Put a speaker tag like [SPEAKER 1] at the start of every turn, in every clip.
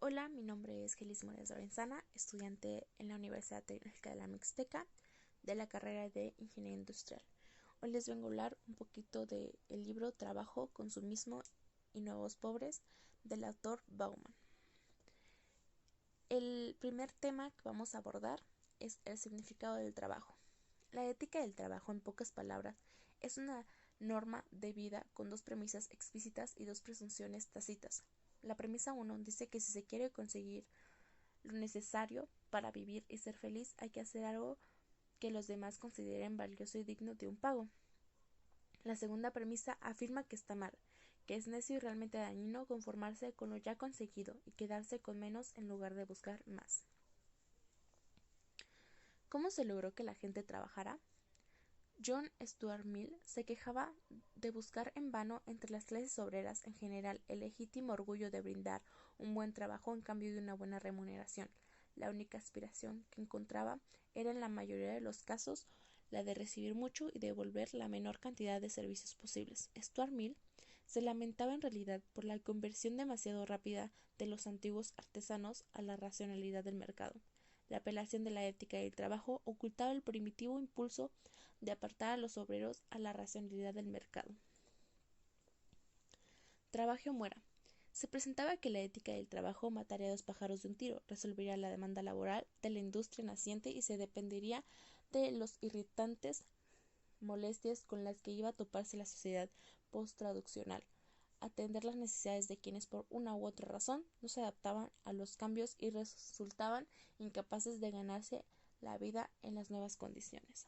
[SPEAKER 1] Hola, mi nombre es Gelis Morales Lorenzana, estudiante en la Universidad Tecnológica de la Mixteca de la carrera de Ingeniería Industrial. Hoy les vengo a hablar un poquito del libro Trabajo, Consumismo y Nuevos Pobres del autor Bauman. El primer tema que vamos a abordar es el significado del trabajo. La ética del trabajo, en pocas palabras, es una norma de vida con dos premisas explícitas y dos presunciones tácitas. La premisa 1 dice que si se quiere conseguir lo necesario para vivir y ser feliz, hay que hacer algo que los demás consideren valioso y digno de un pago. La segunda premisa afirma que está mal, que es necio y realmente dañino conformarse con lo ya conseguido y quedarse con menos en lugar de buscar más. ¿Cómo se logró que la gente trabajara? John Stuart Mill se quejaba de buscar en vano entre las clases obreras en general el legítimo orgullo de brindar un buen trabajo en cambio de una buena remuneración. La única aspiración que encontraba era en la mayoría de los casos la de recibir mucho y devolver la menor cantidad de servicios posibles. Stuart Mill se lamentaba en realidad por la conversión demasiado rápida de los antiguos artesanos a la racionalidad del mercado. La apelación de la ética del trabajo ocultaba el primitivo impulso de apartar a los obreros a la racionalidad del mercado. Trabaje o muera. Se presentaba que la ética del trabajo mataría a dos pájaros de un tiro, resolvería la demanda laboral de la industria naciente y se dependería de los irritantes molestias con las que iba a toparse la sociedad post-traduccional, atender las necesidades de quienes por una u otra razón no se adaptaban a los cambios y resultaban incapaces de ganarse la vida en las nuevas condiciones.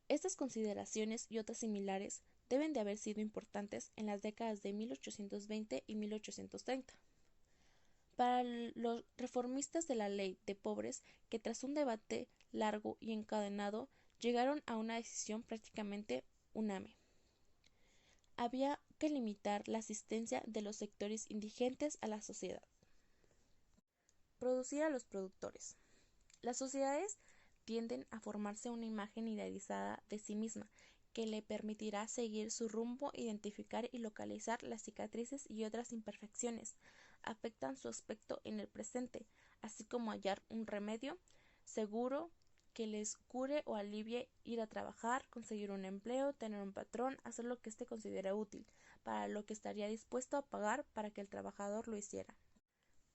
[SPEAKER 1] Estas consideraciones y otras similares deben de haber sido importantes en las décadas de 1820 y 1830. Para los reformistas de la ley de pobres, que tras un debate largo y encadenado llegaron a una decisión prácticamente unánime. Había que limitar la asistencia de los sectores indigentes a la sociedad. Producir a los productores. Las sociedades tienden a formarse una imagen idealizada de sí misma que le permitirá seguir su rumbo, identificar y localizar las cicatrices y otras imperfecciones afectan su aspecto en el presente, así como hallar un remedio seguro que les cure o alivie ir a trabajar, conseguir un empleo, tener un patrón, hacer lo que éste considere útil, para lo que estaría dispuesto a pagar para que el trabajador lo hiciera.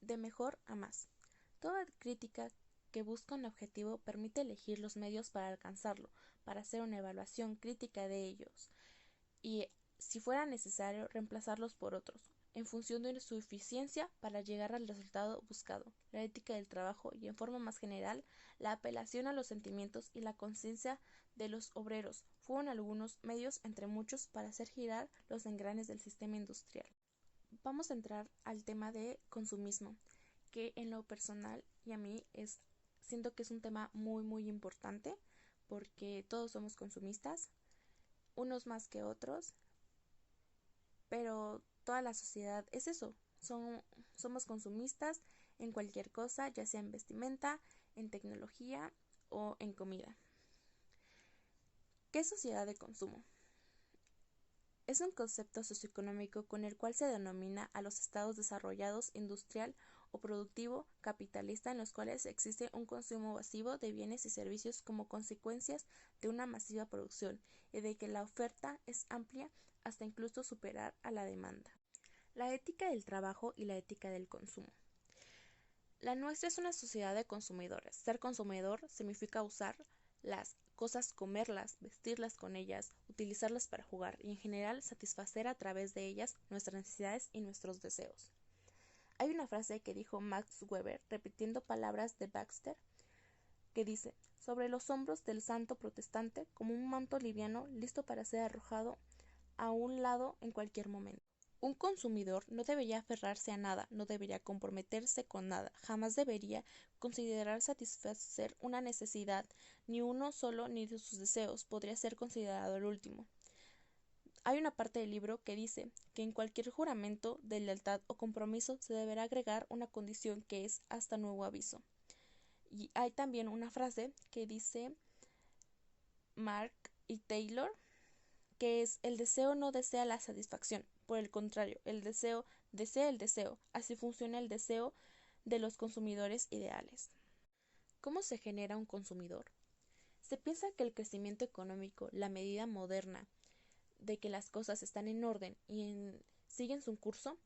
[SPEAKER 1] De mejor a más. Toda crítica que busca un objetivo permite elegir los medios para alcanzarlo, para hacer una evaluación crítica de ellos y, si fuera necesario, reemplazarlos por otros, en función de su eficiencia para llegar al resultado buscado. La ética del trabajo y, en forma más general, la apelación a los sentimientos y la conciencia de los obreros fueron algunos medios entre muchos para hacer girar los engranes del sistema industrial. Vamos a entrar al tema de consumismo, que en lo personal y a mí siento que es un tema muy importante porque todos somos consumistas, unos más que otros, pero toda la sociedad es eso, somos consumistas en cualquier cosa, ya sea en vestimenta, en tecnología o en comida. ¿Qué es sociedad de consumo? Es un concepto socioeconómico con el cual se denomina a los estados desarrollados industrial o productivo capitalista en los cuales existe un consumo masivo de bienes y servicios como consecuencias de una masiva producción y de que la oferta es amplia hasta incluso superar a la demanda. La ética del trabajo y la ética del consumo. La nuestra es una sociedad de consumidores. Ser consumidor significa usar las cosas, comerlas, vestirlas con ellas, utilizarlas para jugar y en general satisfacer a través de ellas nuestras necesidades y nuestros deseos. Hay una frase que dijo Max Weber, repitiendo palabras de Baxter, que dice: sobre los hombros del santo protestante, como un manto liviano listo para ser arrojado a un lado en cualquier momento. Un consumidor no debería aferrarse a nada, no debería comprometerse con nada, jamás debería considerar satisfacer una necesidad, ni uno solo ni de sus deseos podría ser considerado el último. Hay una parte del libro que dice que en cualquier juramento de lealtad o compromiso se deberá agregar una condición que es hasta nuevo aviso. Y hay también una frase que dice Mark y Taylor, que es: el deseo no desea la satisfacción, por el contrario, el deseo desea el deseo, así funciona el deseo de los consumidores ideales. ¿Cómo se genera un consumidor? Se piensa que el crecimiento económico, la medida moderna de que las cosas están en orden y siguen su curso,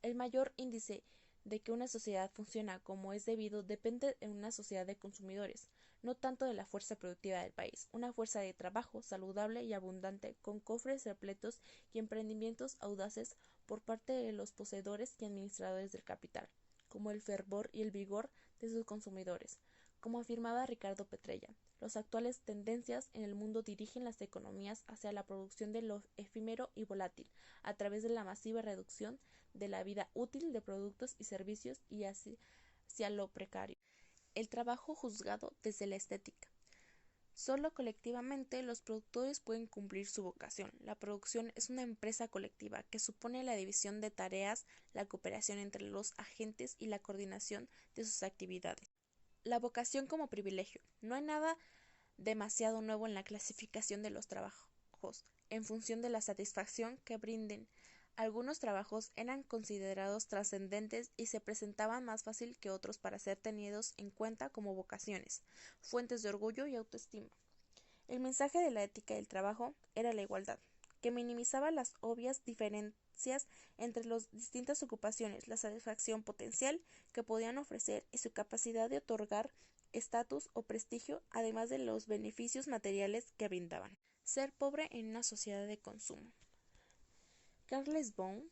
[SPEAKER 1] el mayor índice de que una sociedad funciona como es debido depende de una sociedad de consumidores, no tanto de la fuerza productiva del país, una fuerza de trabajo saludable y abundante, con cofres repletos y emprendimientos audaces por parte de los poseedores y administradores del capital, como el fervor y el vigor de sus consumidores. Como afirmaba Ricardo Petrella, las actuales tendencias en el mundo dirigen las economías hacia la producción de lo efímero y volátil, a través de la masiva reducción de la vida útil de productos y servicios y hacia lo precario. El trabajo juzgado desde la estética. Solo colectivamente los productores pueden cumplir su vocación. La producción es una empresa colectiva que supone la división de tareas, la cooperación entre los agentes y la coordinación de sus actividades. La vocación como privilegio. No hay nada demasiado nuevo en la clasificación de los trabajos, en función de la satisfacción que brinden. Algunos trabajos eran considerados trascendentes y se presentaban más fácil que otros para ser tenidos en cuenta como vocaciones, fuentes de orgullo y autoestima. El mensaje de la ética del trabajo era la igualdad, que minimizaba las obvias diferencias entre las distintas ocupaciones, la satisfacción potencial que podían ofrecer y su capacidad de otorgar estatus o prestigio, además de los beneficios materiales que brindaban. Ser pobre en una sociedad de consumo. Carles Bohn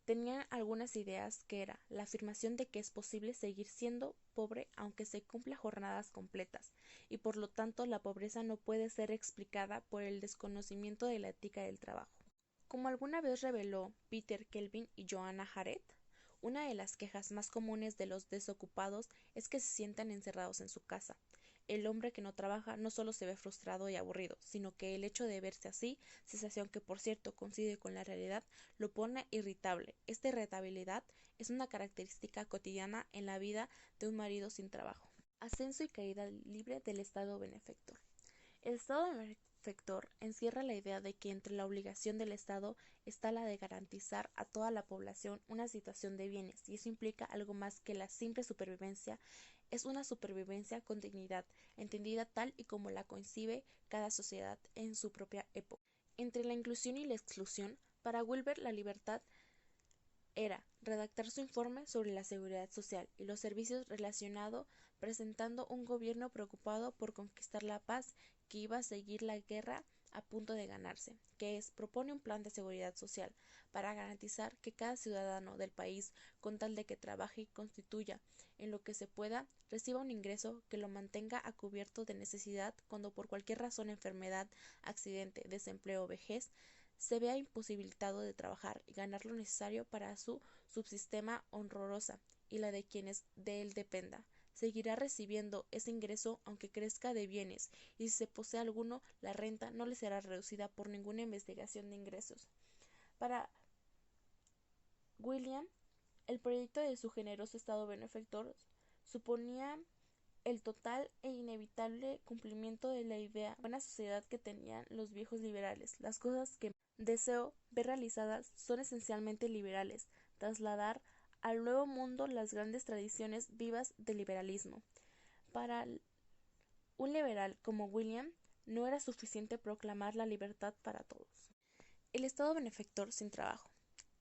[SPEAKER 1] tenía algunas ideas que era la afirmación de que es posible seguir siendo pobre aunque se cumpla jornadas completas, y por lo tanto la pobreza no puede ser explicada por el desconocimiento de la ética del trabajo. Como alguna vez reveló Peter Kelvin y Johanna Harriet, una de las quejas más comunes de los desocupados es que se sientan encerrados en su casa. El hombre que no trabaja no solo se ve frustrado y aburrido, sino que el hecho de verse así, sensación que por cierto coincide con la realidad, lo pone irritable. Esta irritabilidad es una característica cotidiana en la vida de un marido sin trabajo. Ascenso y caída libre del Estado benefactor. El Estado benefactor encierra la idea de que entre la obligación del Estado está la de garantizar a toda la población una situación de bienes, y eso implica algo más que la simple supervivencia. Es una supervivencia con dignidad, entendida tal y como la concibe cada sociedad en su propia época. Entre la inclusión y la exclusión, para Wilber la libertad era redactar su informe sobre la seguridad social y los servicios relacionados, presentando un gobierno preocupado por conquistar la paz que iba a seguir la guerra a punto de ganarse, que es propone un plan de seguridad social para garantizar que cada ciudadano del país, con tal de que trabaje y constituya en lo que se pueda, reciba un ingreso que lo mantenga a cubierto de necesidad cuando por cualquier razón, enfermedad, accidente, desempleo o vejez, se vea imposibilitado de trabajar y ganar lo necesario para su subsistema honrosa y la de quienes de él dependa. Seguirá recibiendo ese ingreso aunque crezca de bienes, y si se posee alguno, la renta no le será reducida por ninguna investigación de ingresos. Para William, el proyecto de su generoso Estado benefactor suponía el total e inevitable cumplimiento de la idea de buena sociedad que tenían los viejos liberales. Las cosas que deseo ver realizadas son esencialmente liberales, trasladar al nuevo mundo las grandes tradiciones vivas del liberalismo. Para un liberal como William, no era suficiente proclamar la libertad para todos. El Estado benefactor sin trabajo.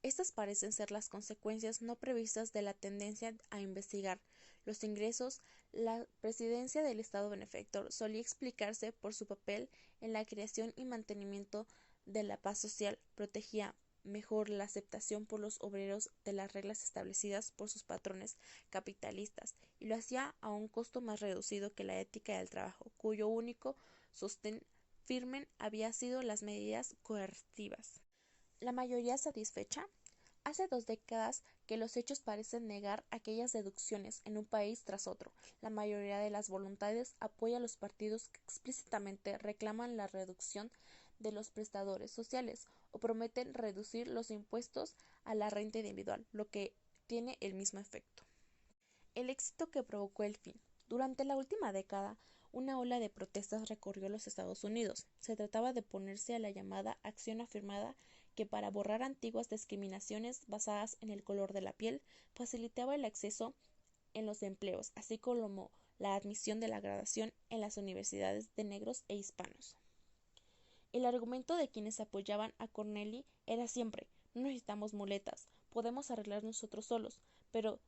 [SPEAKER 1] Estas parecen ser las consecuencias no previstas de la tendencia a investigar los ingresos. La presidencia del Estado benefactor solía explicarse por su papel en la creación y mantenimiento de la paz social, protegía mejor la aceptación por los obreros de las reglas establecidas por sus patrones capitalistas, y lo hacía a un costo más reducido que la ética del trabajo, cuyo único sostén firme había sido las medidas coercitivas. La mayoría satisfecha. Hace 2 décadas que los hechos parecen negar aquellas deducciones en un país tras otro. La mayoría de las voluntades apoya a los partidos que explícitamente reclaman la reducción de los prestadores sociales o prometen reducir los impuestos a la renta individual, lo que tiene el mismo efecto. El éxito que provocó el fin. Durante la última década, una ola de protestas recorrió los Estados Unidos. Se trataba de oponerse a la llamada acción afirmada que para borrar antiguas discriminaciones basadas en el color de la piel, facilitaba el acceso en los empleos, así como la admisión de la graduación en las universidades de negros e hispanos. El argumento de quienes apoyaban a Corneli era siempre: no necesitamos muletas, podemos arreglar nosotros solos. Pero,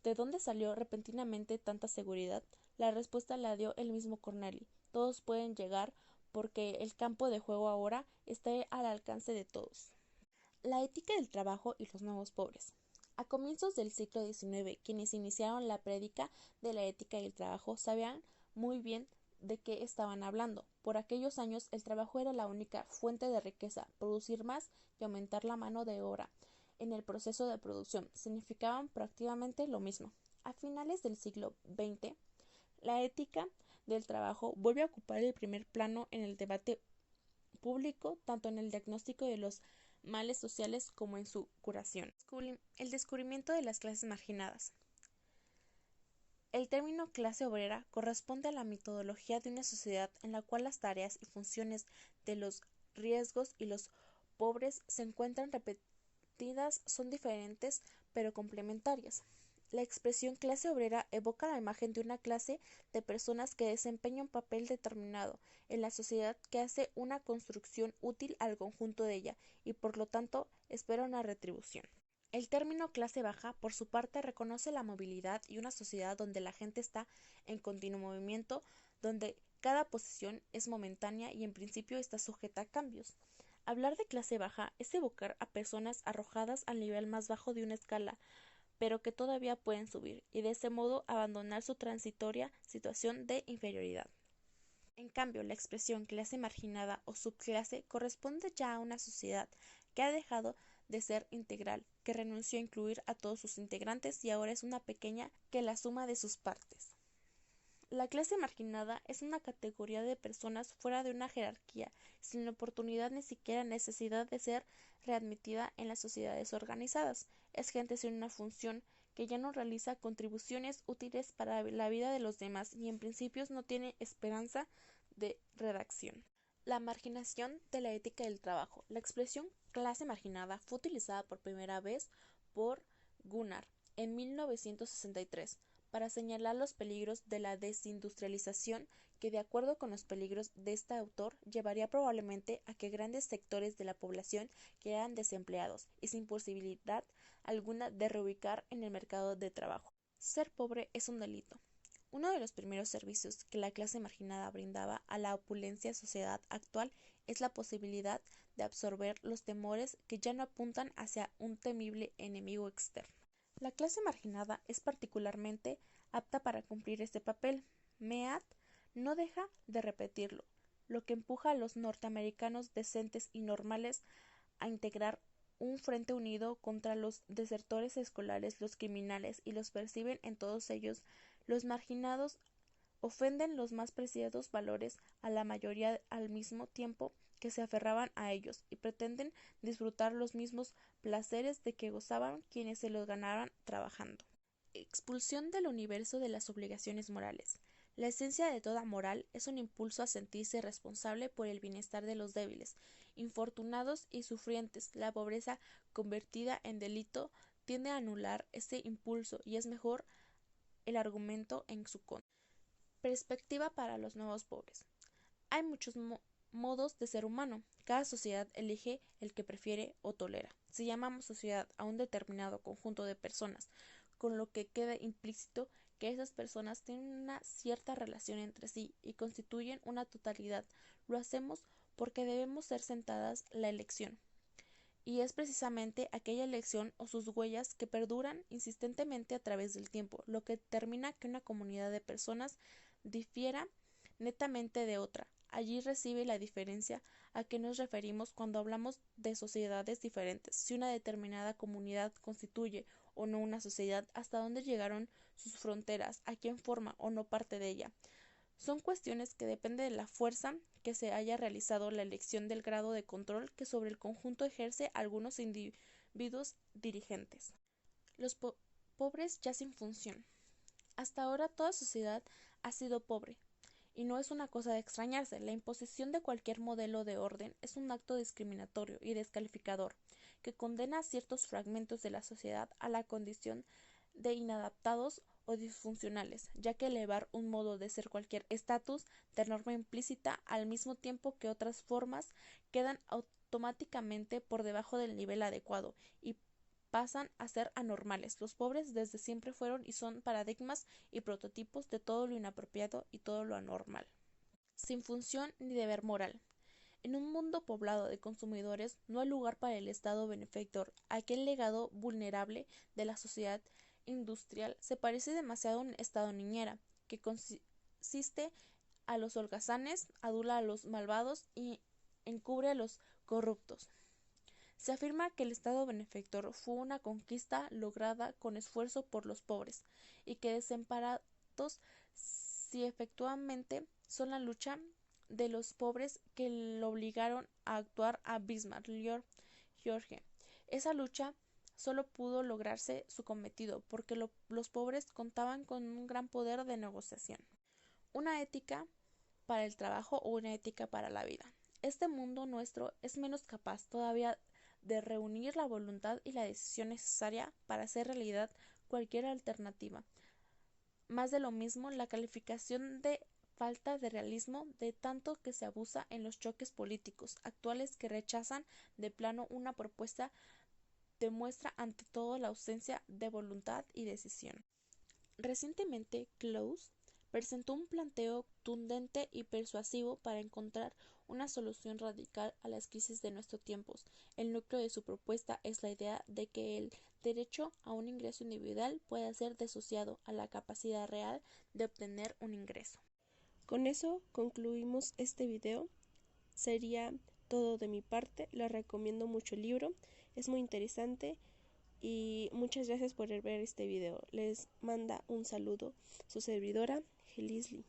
[SPEAKER 1] ¿de dónde salió repentinamente tanta seguridad? La respuesta la dio el mismo Corneli: todos pueden llegar porque el campo de juego ahora está al alcance de todos. La ética del trabajo y los nuevos pobres. A comienzos del siglo XIX, quienes iniciaron la prédica de la ética y el trabajo sabían muy bien de qué estaban hablando. Por aquellos años el trabajo era la única fuente de riqueza. Producir más y aumentar la mano de obra en el proceso de producción significaban prácticamente lo mismo. A finales del siglo XX, la ética del trabajo vuelve a ocupar el primer plano en el debate público, tanto en el diagnóstico de los males sociales como en su curación. El descubrimiento de las clases marginadas. El término clase obrera corresponde a la metodología de una sociedad en la cual las tareas y funciones de los riesgos y los pobres se encuentran repetidas, son diferentes pero complementarias. La expresión clase obrera evoca la imagen de una clase de personas que desempeña un papel determinado en la sociedad, que hace una construcción útil al conjunto de ella y por lo tanto espera una retribución. El término clase baja, por su parte, reconoce la movilidad y una sociedad donde la gente está en continuo movimiento, donde cada posición es momentánea y en principio está sujeta a cambios. Hablar de clase baja es evocar a personas arrojadas al nivel más bajo de una escala, pero que todavía pueden subir, y de ese modo abandonar su transitoria situación de inferioridad. En cambio, la expresión clase marginada o subclase corresponde ya a una sociedad que ha dejado de ser integral, que renunció a incluir a todos sus integrantes y ahora es una pequeña que la suma de sus partes. La clase marginada es una categoría de personas fuera de una jerarquía, sin oportunidad ni siquiera necesidad de ser readmitida en las sociedades organizadas. Es gente sin una función, que ya no realiza contribuciones útiles para la vida de los demás y en principios no tiene esperanza de redacción. La marginación de la ética del trabajo. La expresión clase marginada fue utilizada por primera vez por Gunnar en 1963 para señalar los peligros de la desindustrialización, que, de acuerdo con los peligros de este autor, llevaría probablemente a que grandes sectores de la población quedaran desempleados y sin posibilidad alguna de reubicar en el mercado de trabajo. Ser pobre es un delito. Uno de los primeros servicios que la clase marginada brindaba a la opulencia sociedad actual es la posibilidad de absorber los temores que ya no apuntan hacia un temible enemigo externo. La clase marginada es particularmente apta para cumplir este papel. Mead no deja de repetirlo, lo que empuja a los norteamericanos decentes y normales a integrar un frente unido contra los desertores escolares, los criminales, y los perciben en todos ellos. Los marginados ofenden los más preciados valores a la mayoría al mismo tiempo que se aferraban a ellos, y pretenden disfrutar los mismos placeres de que gozaban quienes se los ganaban trabajando. Expulsión del universo de las obligaciones morales. La esencia de toda moral es un impulso a sentirse responsable por el bienestar de los débiles, infortunados y sufrientes. La pobreza convertida en delito tiende a anular ese impulso y es mejor el argumento en su contra. Perspectiva para los nuevos pobres. Hay muchos modos de ser humano. Cada sociedad elige el que prefiere o tolera. Si llamamos sociedad a un determinado conjunto de personas, con lo que queda implícito que esas personas tienen una cierta relación entre sí y constituyen una totalidad, lo hacemos porque debemos ser sentadas la elección. Y es precisamente aquella elección o sus huellas que perduran insistentemente a través del tiempo, lo que determina que una comunidad de personas difiera netamente de otra. Allí recibe la diferencia a que nos referimos cuando hablamos de sociedades diferentes, si una determinada comunidad constituye o no una sociedad, hasta dónde llegaron sus fronteras, a quién forma o no parte de ella. Son cuestiones que dependen de la fuerza que se haya realizado la elección, del grado de control que sobre el conjunto ejerce algunos individuos dirigentes. Los pobres ya sin función. Hasta ahora toda sociedad ha sido pobre, Y no es una cosa de extrañarse, la imposición de cualquier modelo de orden es un acto discriminatorio y descalificador, que condena a ciertos fragmentos de la sociedad a la condición de inadaptados o disfuncionales, ya que elevar un modo de ser cualquier estatus de norma implícita al mismo tiempo que otras formas quedan automáticamente por debajo del nivel adecuado y pasan a ser anormales. Los pobres desde siempre fueron y son paradigmas y prototipos de todo lo inapropiado y todo lo anormal, sin función ni deber moral. En un mundo poblado de consumidores no hay lugar para el Estado benefactor. Aquel legado vulnerable de la sociedad industrial se parece demasiado a un Estado niñera, que consiste a los holgazanes, adula a los malvados y encubre a los corruptos. Se afirma que el Estado benefactor fue una conquista lograda con esfuerzo por los pobres, y que desamparados si efectivamente son la lucha de los pobres que lo obligaron a actuar a Bismarck, George. Esa lucha solo pudo lograrse su cometido porque los pobres contaban con un gran poder de negociación, una ética para el trabajo o una ética para la vida. Este mundo nuestro es menos capaz todavía de reunir la voluntad y la decisión necesaria para hacer realidad cualquier alternativa. Más de lo mismo, la calificación de falta de realismo de tanto que se abusa en los choques políticos actuales que rechazan de plano una propuesta demuestra ante todo la ausencia de voluntad y decisión. Recientemente, Klaus presentó un planteo contundente y persuasivo para encontrar una solución radical a las crisis de nuestros tiempos. El núcleo de su propuesta es la idea de que el derecho a un ingreso individual pueda ser disociado a la capacidad real de obtener un ingreso.
[SPEAKER 2] Con eso concluimos este video. Sería todo de mi parte. Les recomiendo mucho el libro. Es muy interesante y muchas gracias por ver este video. Les manda un saludo su servidora, Gelisli.